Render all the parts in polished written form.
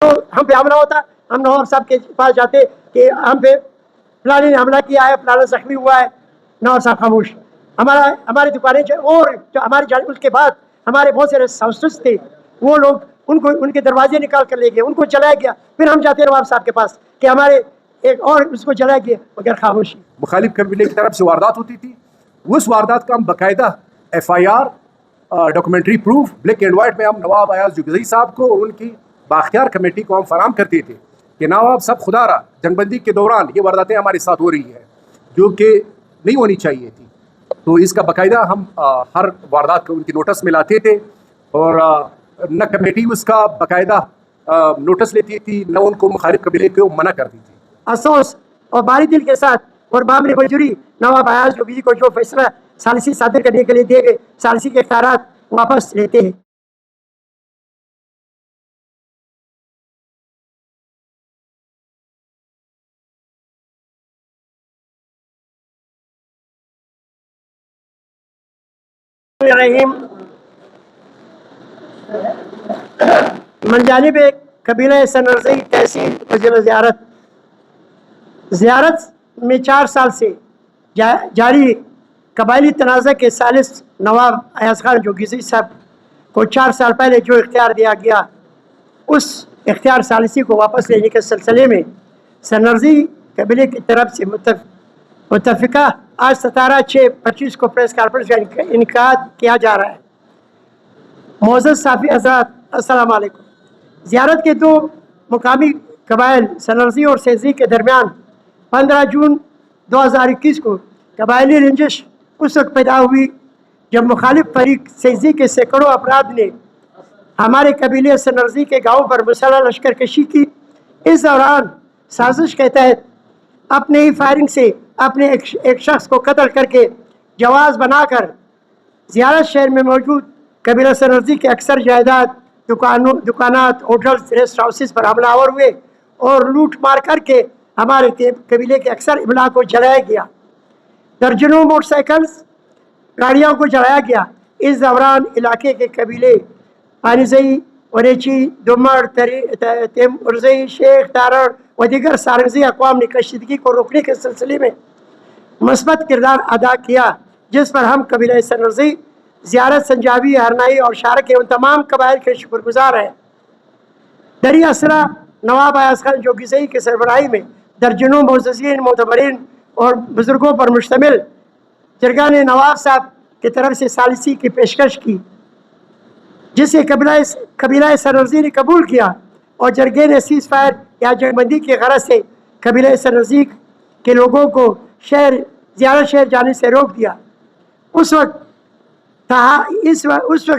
तो हम पे हमला होता, हम नवाब साहब के पास जाते कि हम पे फलाने ने हमला किया है, फलाना जख्मी हुआ है। नवाब साहब खामोश। हमारी दुकानें और जो हमारी जान, उसके बाद हमारे बहुत सारे साउंडर्स थे, वो लोग उनको उनके दरवाजे निकाल कर ले गए, उनको जलाया गया। फिर हम जाते नवाब साहब के पास कि हमारे एक और उसको जलाया गया, मगर खामोशी। मुखालिफ कबीले की तरफ से वारदात होती थी, उस वारदात का हम बाकायदा FIR documentary proof black and white में हम नवाब अयाज जुगज़ई साहब को और उनकी बाख्तियार कमेटी को हम फराम करते थे कि नवाब साहब खुदारा जंगबंदी के दौरान ये वारदातें हमारे साथ हो रही है जो कि नहीं होनी चाहिए थी। तो इसका बाकायदा हम हर वारदात को उनकी नोटिस में लाते थे और न कमेटी उसका बाकायदा नोटिस लेती थी, न उनको मुखालिफ कबीले को मना करती थी। अफसोस और बारी दिल के साथ और बामरे बजुरी नवाब अयाज जुगज़ई को जो फैसला सालिसी सादर करने के लिए दिए गए, सालिसी के इख्तियारात वापस लेते हैं। मंजानिब कबीला सनरज़ई तहसील वज़ीर ज़ियारत में 4 साल से जारी कबायली तनाज़ा के सालिस नवाब अयाज खान जुगज़ई साहब को 4 साल पहले जो इख्तियार दिया गया, उस इख्तियार सालिसी को वापस लेने के सिलसिले में सनरज़ई कबीले की तरफ से मुतफ़िका आज 17/6/25 को प्रेस कॉन्फ्रेंस का इनेकाद किया जा रहा है। मोअज़्ज़ज़ साफ़ी हज़रात, अस्सलाम वालेकुम। ज़ियारत के 2 मुकामी कबाइल सनरज़ई और सेज़ी के दरमियान 15 जून 2021 को कबायली रंजिश उस वक्त पैदा हुई जब मुखालिफ फरीक सेज़ी के सैकड़ों अफराद ने हमारे कबीले सनरज़ई के गाँव पर मुसल्लह लश्कर कशी की। इस दौरान साजिश के तहत अपने ही फायरिंग से अपने एक शख्स को कत्ल करके जवाज़ बनाकर ज़ियारत शहर में मौजूद कबीला सनरज़ई के अक्सर जायदाद, दुकानात, होटल्स, रेस्ट हाउसेस पर हमलावर हुए और लूट मार करके हमारे कबीले के अक्सर इमला को जलाया गया। दर्जनों मोटरसाइकिल्स, गाड़ियों को जलाया गया। इस दौरान इलाके के कबीले पानीज़ई, वरेची, दुमर, तेमुरज़ई, शेख, तारड़ व दीगर सारंगज़ई अक़वाम ने कशीदगी को रोकने के सिलसिले में मस्बत किरदार अदा किया, जिस पर हम कबीला सनरज़ई, ज़ियारत, संजाबी, हरनाई और शारक के उन तमाम कबाइल के शुक्रगुजार हैं। दरी असरा नवाब अयाज खान जुगज़ई के सरबराही में दर्जनों मुअज़्ज़ज़ीन, मोतबरीन और बुज़ुर्गों पर मुश्तमिल जरगा ने नवाब साहब की तरफ से सालिसी की पेशकश की, जिसे कबीला सनरज़ई ने कबूल किया और जरगे ने सीज़ फायर या जंगबंदी की गरज से कबीला सनरज़ई के लोगों को ज़ियारत शहर जाने से रोक दिया। उस वक्त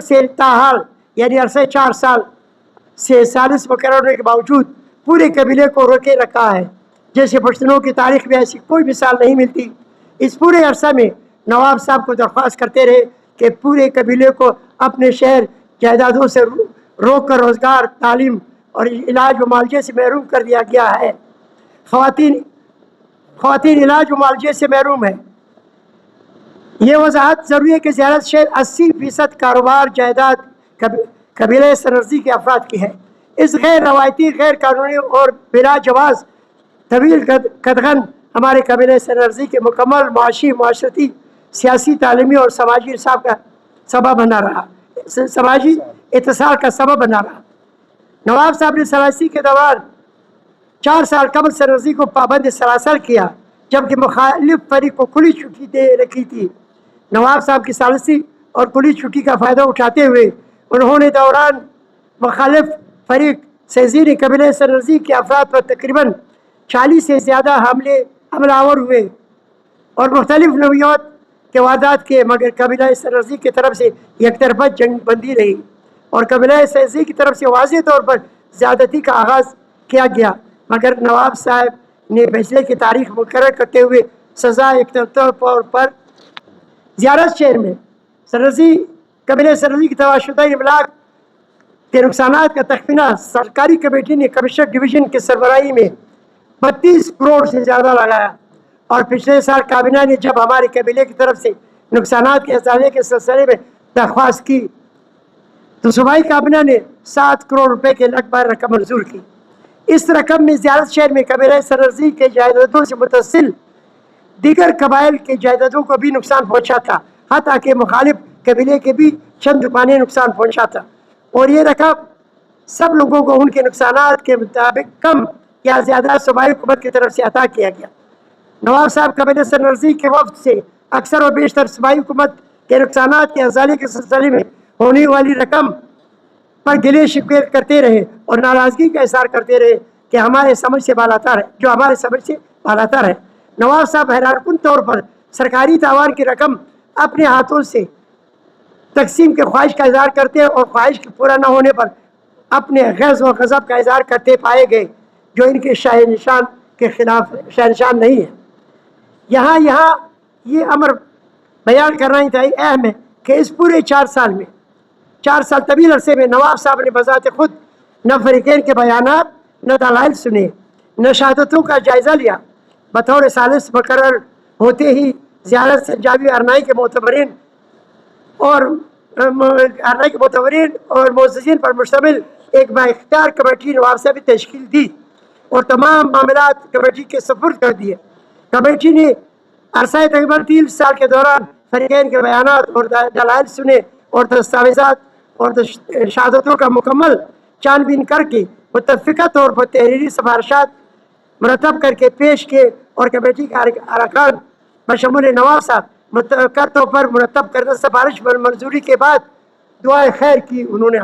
से ताहाल यानी अरसे 4 साल से सालिस मुकर्रर होने के बावजूद पूरे कबीले को रोके रखा है, जैसे पश्तूनों की तारीख में ऐसी कोई मिसाल नहीं मिलती। इस पूरे अरसा में नवाब साहब को दरख्वास्त करते रहे कि पूरे कबीले को अपने शहर जायदादों से रोक कर रोज़गार, तालीम और इलाज व मुआवजे से महरूम कर दिया गया है। ख़वातीन इलाज व मुआवजे से महरूम है। ये वजाहत ज़रूरी है कि ज़ियारत शहर 80% कारोबार जायदाद कबीला सनरज़ई के अफराद की है। इस गैर रवायती, गैर कानूनी और बिला जवाज़ तवील कदगन हमारे कबीला सनरज़ई के मुकम्मल माशी, माशरती, सियासी, तालीमी और समाजी हिसाब का सबब बना रहा, समाजी इत्तिसाल का सबब बना रहा। नवाब साहब ने सलासी के दौरान 4 साल कबल सनरज़ई को पाबंद सलासल किया, जबकि मुखालिफ फरीक को खुली छुट्टी दे रखी थी। नवाब साहब की सालिसी और खुली छुट्टी का फ़ायदा उठाते हुए उन्होंने दौरान मुखालिफ फरीक सेज़ी ने कबीला सनरज़ई के अफराद पर तकरीबन 40 से ज़्यादा हमलावर हुए और मुख्तलिफ नौइयत के वारदात किए, मगर कबीला सनरज़ई की तरफ से एक तरफा जंग बंदी रही और कबीला सेज़ी की तरफ से वाज़ेह तौर पर ज़्यादती का आगाज़ किया गया, मगर नवाब साहब ने फैसले की तारीख मुकर्रर करते हुए सज़ा एक तौर पर ज़ियारत शहर में कबीला सनरज़ई की तबाहशुदा इमलाक के नुकसानात का तखमीना सरकारी कमेटी ने कमिश्नर डिवीज़न के सरबराही में 32 करोड़ से ज़्यादा लगाया। और पिछले साल काबीना ने जब हमारे कबीले की तरफ से नुकसानात के अजाले के सिलसिले में दरख्वास्त की तो सूबाई काबीना ने 7 करोड़ रुपए के लगभग रकम मंजूर की। اس رقم میں زیارت شہر میں قبیلہ سررزی کے جائیدادوں سے متصل دیگر قبائل کے جائیدادوں کو بھی نقصان پہنچا تھا، حتیٰ کہ مخالف قبیلے کے بھی چند دکانیں نقصان پہنچا تھا، اور یہ رقم سب لوگوں کو ان کے نقصانات کے مطابق کم یا زیادہ صوبائی حکومت کی طرف سے عطا کیا گیا۔ نواب صاحب قبیلہ سررزی کے وفد سے اکثر و بیشتر صوبائی حکومت کے نقصانات کے ازالے کے سلسلے میں ہونے والی رقم پر گلے شکوے کرتے رہے اور ناراضگی کا اظہار کرتے رہے کہ ہمارے سمجھ سے بالاتر ہے۔ نواب صاحب حیران کن طور پر سرکاری تاوان کی رقم اپنے ہاتھوں سے تقسیم کے خواہش کا اظہار کرتے اور خواہش کے پورا نہ ہونے پر اپنے غیظ و غضب کا اظہار کرتے پائے گئے، جو ان کے شاہ نشان کے خلاف شاہ نشان نہیں ہے۔ یہاں یہ امر بیان کرنا انتہائی اہم ہے کہ اس پورے 4 سال طویل عرصے میں نواب صاحب نے بذات خود نہ فریقین کے بیانات، نہ دلائل سنے، نہ شہادتوں کا جائزہ لیا۔ بطور ثالث مقرر ہوتے ہی زیارت سنجابی ارنائی کے معتبرین اور معززین پر مشتمل ایک با اختیار کمیٹی نواب صاحب نے تشکیل دی اور تمام معاملات کمیٹی کے سپرد کر دیے۔ کمیٹی نے عرصہ تقریباً 3 سال کے دوران فریقین کے بیانات اور دلائل سنے اور دستاویزات اور شہادتوں کا مکمل چھان بین کر کے متفقہ طور پر تحریری سفارشات مرتب کر کے پیش کیے، اور کمیٹی کے ارکان بشمول نواب صاحب متفقہ طور پر مرتب کردہ سفارش پر منظوری کے بعد دعائے خیر کی انہوں نے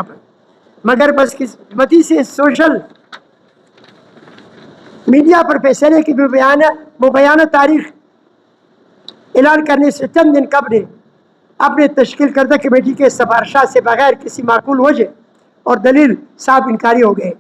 مگر بدقسمتی سے سوشل میڈیا پر فیصلے کی مبینہ تاریخ اعلان کرنے سے چند دن قبل اپنے تشکیل کردہ کمیٹی کے سفارشات سے بغیر کسی معقول وجہ اور دلیل صاف انکاری ہو گئے،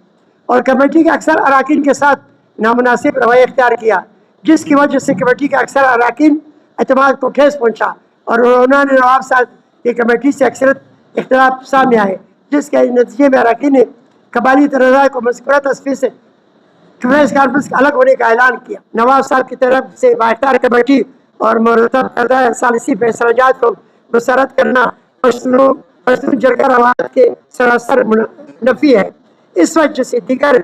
اور کمیٹی کے اکثر اراکین کے ساتھ نامناسب رویہ اختیار کیا، جس کی وجہ سے کمیٹی کے اکثر اراکین اعتماد کو ٹھیس پہنچا، اور انہوں نے نواب صاحب کی کمیٹی سے اکثرت اختلاف سامنے آئے، جس کے نتیجے میں اراکین نے قبائلی تنازع کو مذکورہ تصفیہ سے پریس کانفرنس کا الگ ہونے کا اعلان کیا۔ نواب صاحب کی طرف سے بااختیار کمیٹی اور مرتب کردہ ثالثی فیصلہ جات کو مسرت کرنا پشتون جرگہ روایت کے سراسر نفی ہے۔ اس وجہ سے دیگر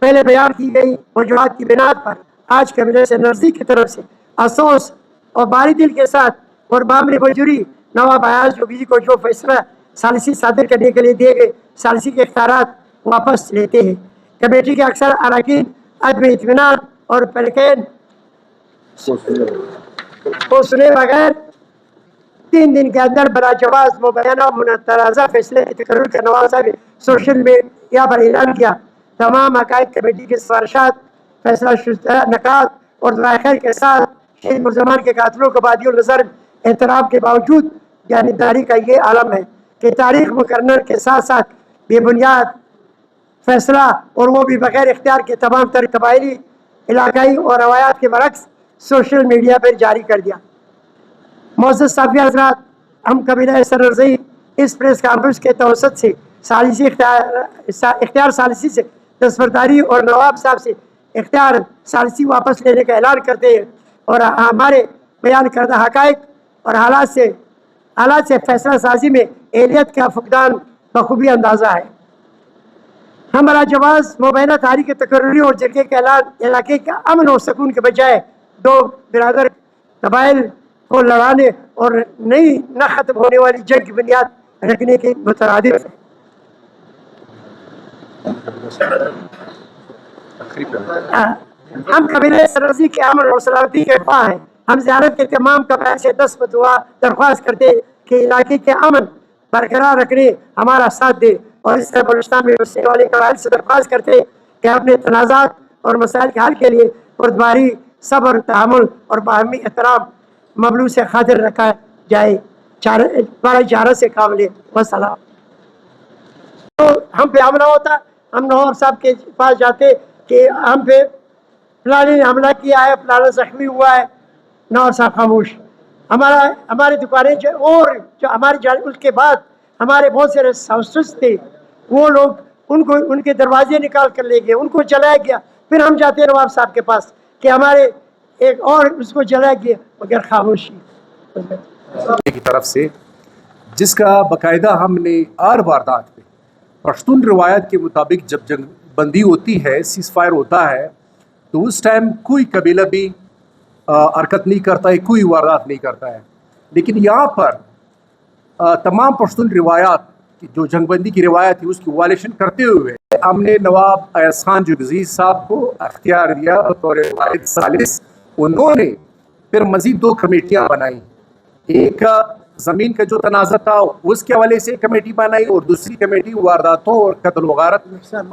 پہلے بیان کی گئی وجوہات کی بنیاد پر آج قبیلہ سررزی کی طرف سے افسوس اور باری دل کے ساتھ اور بامر بجوری نواب ایاز جوگی کو جو فیصلہ ثالثی صادر کرنے کے لیے دیے گئے ثالثی کے اختیارات واپس لیتے ہیں۔ کمیٹی کے اکثر اراکین عدم اطمینان اور فریقین کو سنے بغیر 3 دن کے اندر بلا جواز مبینہ متنازع فیصلے کی تقرر کا نواب صاحب سوشل میڈیا پر اعلان کیا۔ تمام حقائق کمیٹی کے سفارشات، فیصلہ شدہ نکات اور دعائے خیر کے ساتھ شہید مرزمان کے قاتلوں کو بادی النظر احترام کے باوجود جانبداری کا یہ عالم ہے کہ تاریخ مقرر کے ساتھ ساتھ بے بنیاد فیصلہ، اور وہ بھی بغیر اختیار کے تمام تر قبائلی، علاقائی اور روایات کے برعکس سوشل میڈیا پر جاری کر دیا۔ معزز صافی حضرات، ہم قبیلہ سررزی اس پریس کانفرنس کے توسط سے اختیار ثالثی سے دستبرداری اور نواب صاحب سے اختیار ثالثی واپس لینے کا اعلان کرتے ہیں، اور ہمارے بیان کردہ حقائق اور حالات سے فیصلہ سازی میں اہلیت کا فقدان بخوبی اندازہ ہے۔ ہم بلا جواز مبینہ تاریخ تقرری اور جرگے کے اعلان علاقے کے امن اور سکون کے بجائے 2 برادر قبائل کو لڑانے اور نہ ختم ہونے والی جنگ کی بنیاد رکھنے کے مترادف ہیں۔ ہم قبیلہ سررزی کے امن اور سلامتی کے خواہ ہیں۔ ہم زیارت کے تمام قبائل سے دست بدعا درخواست کرتے ہیں کہ علاقے کے امن برقرار رکھنے ہمارا ساتھ دے، اور اس طرح بلوچستان میں بسنے والے قبائل سے درخواست کرتے ہیں کہ اپنے تنازعات اور مسائل کے حل کے لیے بردباری، صبر، تحمل اور باہمی احترام مبلوغ سے خاطر رکھا جائے، بڑا جارہ سے کام لے۔ والسلام۔ تو ہم پہ حملہ ہوتا، ہم نواب صاحب کے پاس جاتے کہ ہم پہ فلانے نے حملہ کیا ہے، فلانا زخمی ہوا ہے، نواب صاحب خاموش۔ ہماری دکانیں اور جو ہماری جانب اس کے بعد ہمارے بہت سارے ساؤسز تھے، وہ لوگ ان کے دروازے نکال کر لے گئے، ان کو جلایا گیا۔ پھر ہم جاتے ہیں نواب صاحب کے پاس کہ ہمارے ایک اور اس کو جلایا گیا، مگر خاموشی کی طرف سے، جس کا باقاعدہ ہم نے 8 واردات پہ پشتون روایت کے مطابق جب बंदी होती है, सीज फायर होता है, तो उस टाइम कोई कबीला भी हरकत नहीं करता है, कोई वारदात नहीं करता है। लेकिन यहाँ पर तमाम पश्तून रिवायात जो जंगबंदी की रिवायत थी उसकी वायलेशन करते हुए हमने नवाब अयाज खान जुगज़ई साहब को अख्तियार दिया और वाहिद सालिस। उन्होंने फिर मज़ीद 2 कमेटियाँ बनाई, एक ज़मीन का जो तनाज़ा था उसके हवाले से कमेटी बनाई और दूसरी कमेटी वारदातों और कत्ल वगारत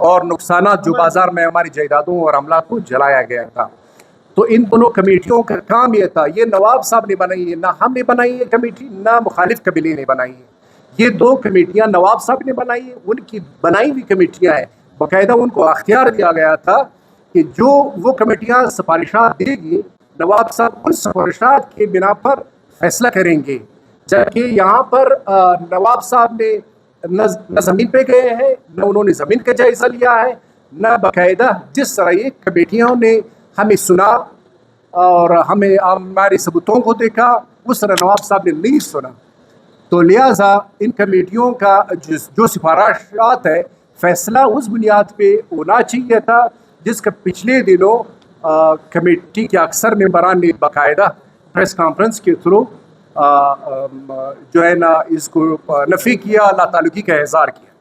और नुकसानात जो बाज़ार में हमारी जायदादों और अमला को जलाया गया था। तो इन दोनों कमेटियों का काम ये था, ये नवाब साहब ने बनाई है, ना हमने बनाई है कमेटी, ना मुखालिफ कबीले ने बनाई है। ये 2 कमेटियाँ नवाब साहब ने बनाई है, उनकी बनाई हुई कमेटियाँ हैं। बाकायदा उनको अख्तियार दिया गया था कि जो वो कमेटियाँ सिफारिशात देगी, नवाब साहब उन सिफारिशात के बिना पर फैसला करेंगे। जबकि यहाँ पर नवाब साहब ने न ज़मीन पे गए हैं, न उन्होंने ज़मीन का जायज़ा लिया है, न बाकायदा जिस तरह ये कमेटियों ने हमें सुना और हमें हमारे सबूतों को देखा, उस तरह नवाब साहब ने नहीं सुना। तो लिहाजा इन कमेटियों का जो सिफारिशात है, फैसला उस बुनियाद पे होना चाहिए था जिसका पिछले दिनों कमेटी के अक्सर मेंबरान ने बाकायदा प्रेस कॉन्फ्रेंस के थ्रू जो है ना इसको नफ़ी किया, लातालुकी का इज़हार किया।